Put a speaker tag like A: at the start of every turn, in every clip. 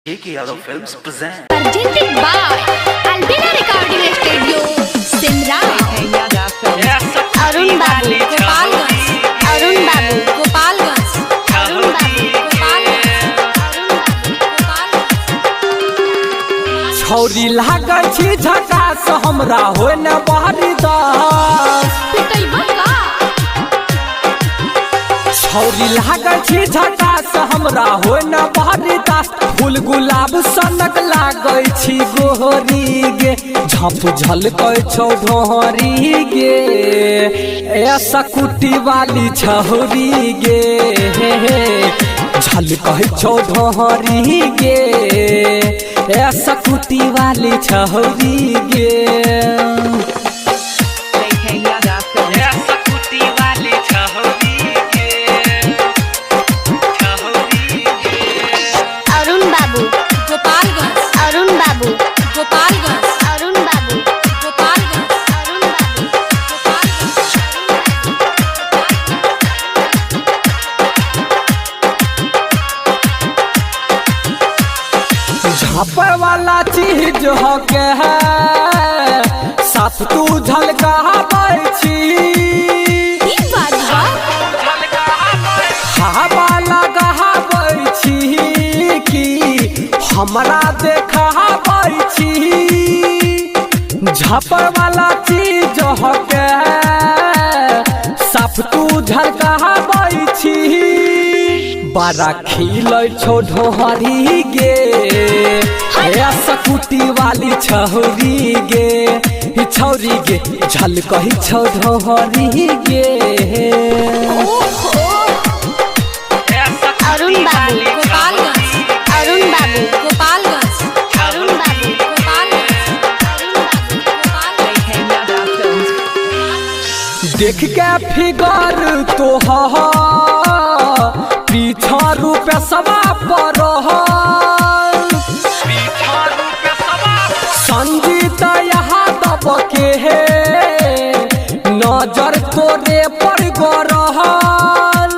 A: AK Yadav Films present.
B: Presented by Albina Recording Studio, Simra. Arun Babu, Gopalganj. Arun Babu, Gopalganj. Arun Babu, Gopalganj.
C: छौरी लागल छी झकास हमरा होय न बाहरी दास छौरी लागल छी झकास हमरा होय न बाहरी दास फूल गुलाब सनक लागै छी गोहरी गे झप झलकै छौ ढोहरी गे ऐसा कुटी वाली छौरी गे झलकै छौ ढोहरी गे ऐसा कुटी वाली छौरी गे
B: Arun Babu, Gopalganj. Arun Babu, Gopalganj. Arun Babu, Gopalganj. Arun Babu,
C: झापे वाला चीज हो के है साफ तू झलकाबै छी हवा लगाबै छी कि हमरा देखाबै छी झापे वाला चीज हो के साफ तू झलकाबै छी बड़ा खिलै छौ ढोहरी गे ऐसा कुटी वाली छौरी गे छौरी गे झलकै छौ ढोहरी गे
B: Arun Babu, Gopalganj. Arun Babu, Gopalganj. Arun Babu, Gopalganj. Arun Babu, Gopalganj.
C: देख के फिगर तोहर पीछा रूप सवा पर संगीत यहाँ दब के है नजर तोरे पर गरहल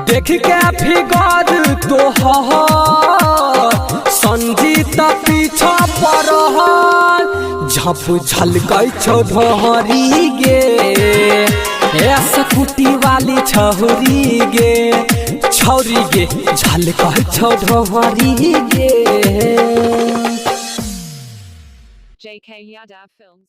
C: देख के फिगर तोहर संगीत पीछा पर झप झलकै छौ ढोहरी गे ऐसा कुटी वाली छौरी गे छौरी गे झलकै छौ ढोहरी गे
D: JK Yadav Films